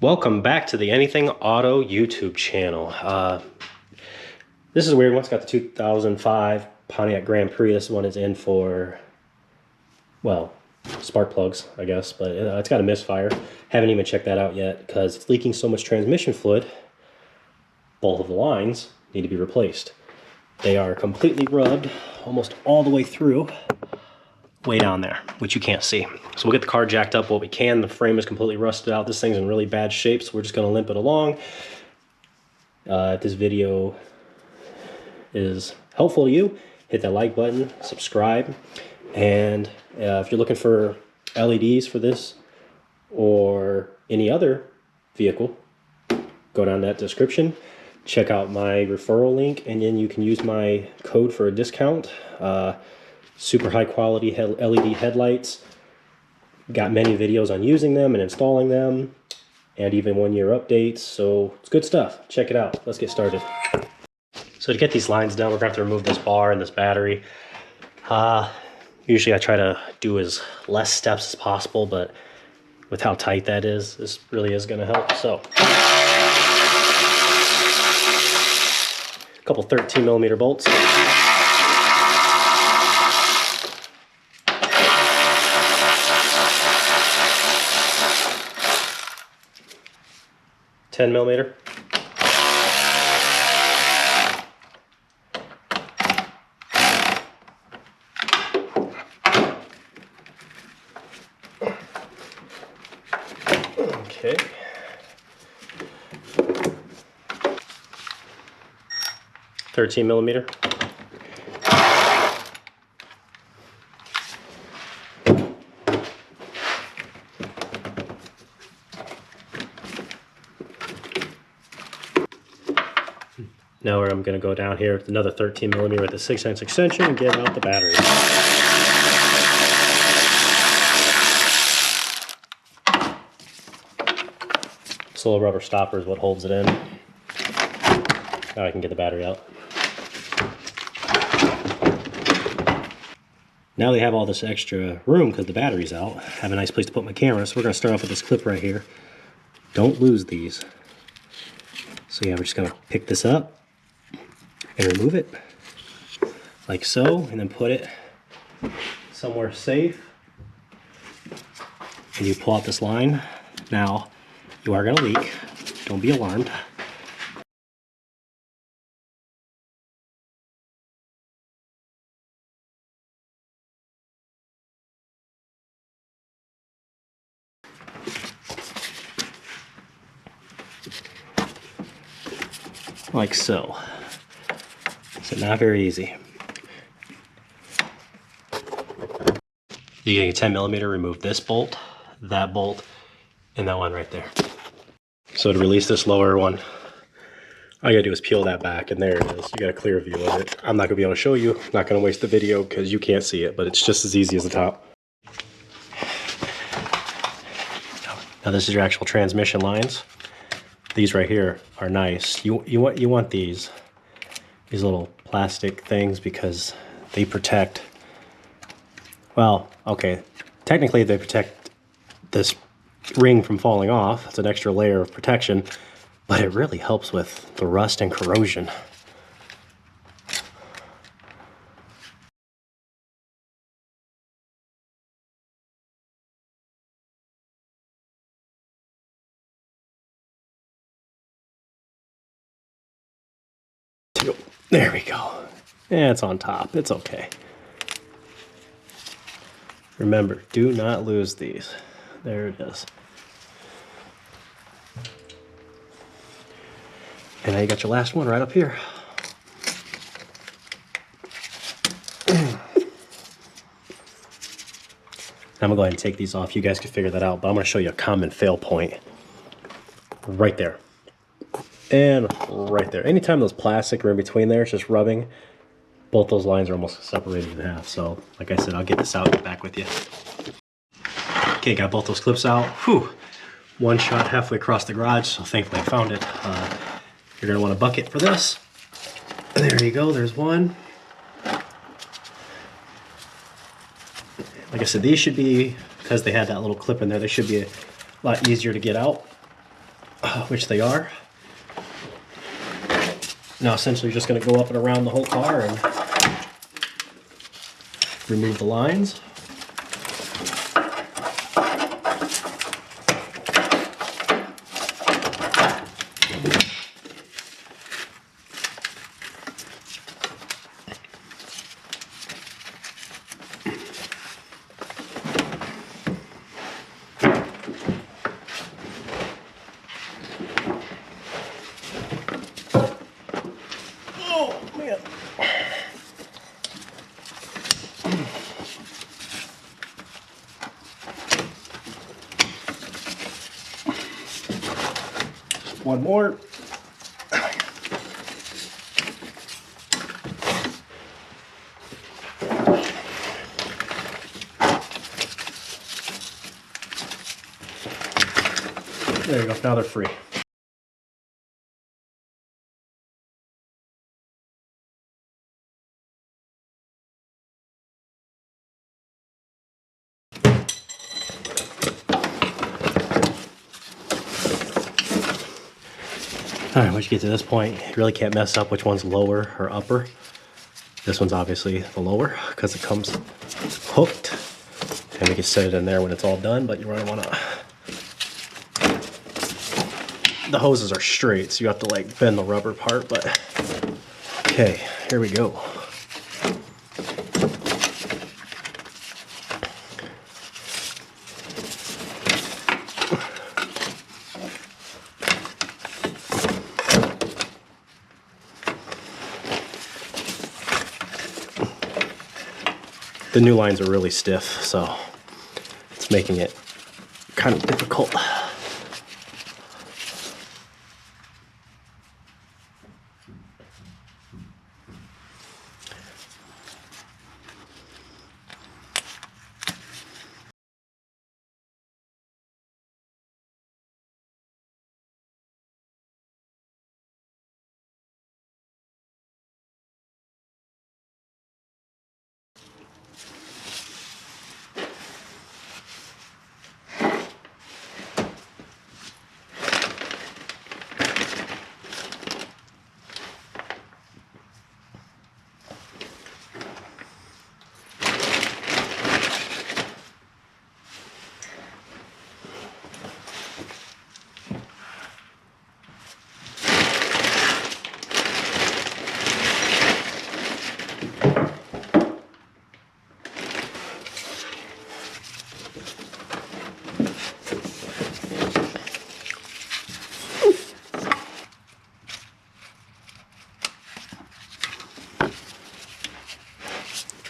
Welcome back to the Anything Auto YouTube channel. This is a weird one. It's got the 2005 Pontiac Grand Prix. This one is in for, well, spark plugs, I guess, but it's got a misfire. Haven't even checked that out yet because it's leaking so much transmission fluid. Both of the lines need to be replaced. They are completely rubbed almost all the way through, way down there, which you can't see. So we'll get the car jacked up what we can. The frame is completely rusted out. This thing's in really bad shape, so we're just going to limp it along. If this video is helpful to you, hit that like button, subscribe, and if you're looking for LEDs for this or any other vehicle, go down that description, check out my referral link, and then you can use my code for a discount. Super high quality LED headlights. Got many videos on using them and installing them, and even 1-year updates, so it's good stuff. Check it out. Let's get started. So to get these lines done, we're gonna have to remove this bar and this battery. Usually I try to do as less steps as possible, but with how tight that is, this really is gonna help. So a couple 13mm bolts. 10mm. Okay. 13mm. Now I'm going to go down here with another 13mm with a 6-inch extension and get out the battery. This little rubber stopper is what holds it in. Now I can get the battery out. Now they have all this extra room because the battery's out. I have a nice place to put my camera, so we're going to start off with this clip right here. Don't lose these. So yeah, we're just going to pick this up and remove it like so, and then put it somewhere safe, and you pull out this line. Now you are going to leak, don't be alarmed. Like so. So not very easy. You're getting a 10mm, remove this bolt, and that one right there. So to release this lower one, all you gotta do is peel that back, and there it is. You got a clear view of it. I'm not gonna be able to show you, I'm not gonna waste the video because you can't see it, but it's just as easy as the top. Now this is your actual transmission lines. These right here are nice. You want these little plastic things because they protect, well, okay, technically they protect this ring from falling off. It's an extra layer of protection, but it really helps with the rust and corrosion. There we go. Yeah, it's on top. It's okay. Remember, do not lose these. There it is. And now you got your last one right up here. I'm gonna go ahead and take these off. You guys can figure that out, but I'm gonna show you a common fail point. Right there. And right there. Anytime those plastic are in between there, it's just rubbing, both those lines are almost separated in half. So, like I said, I'll get this out and get back with you. Okay, got both those clips out. Whew. One shot halfway across the garage, so thankfully I found it. You're gonna want a bucket for this. There you go, there's one. Like I said, these should be, because they had that little clip in there, they should be a lot easier to get out. which they are. Now essentially you're just going to go up and around the whole car and remove the lines. Oh man. One more. There you go, now they're free. Alright, once you get to this point, you really can't mess up which one's lower or upper. This one's obviously the lower because it comes hooked. And we can set it in there when it's all done, but you really want to... The hoses are straight, so you have to like bend the rubber part, but... Okay, here we go. The new lines are really stiff, so it's making it kind of difficult.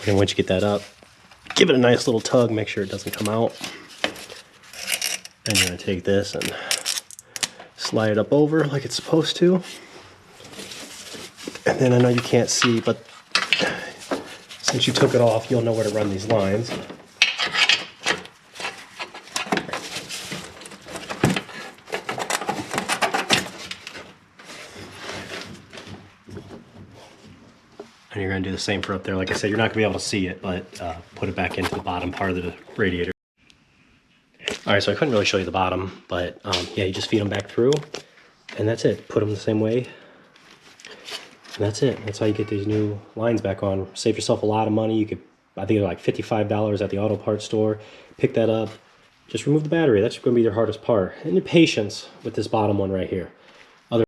And once you get that up, give it a nice little tug, make sure it doesn't come out. And you're going to take this and slide it up over like it's supposed to. And then I know you can't see, but since you took it off, you'll know where to run these lines. And you're going to do the same for up there. Like I said, you're not going to be able to see it, but put it back into the bottom part of the radiator. All right, so I couldn't really show you the bottom, but yeah, you just feed them back through, and that's it. Put them the same way, and that's it. That's how you get these new lines back on. Save yourself a lot of money. You could, I think they're like $55 at the auto parts store. Pick that up. Just remove the battery. That's going to be your hardest part. And your patience with this bottom one right here.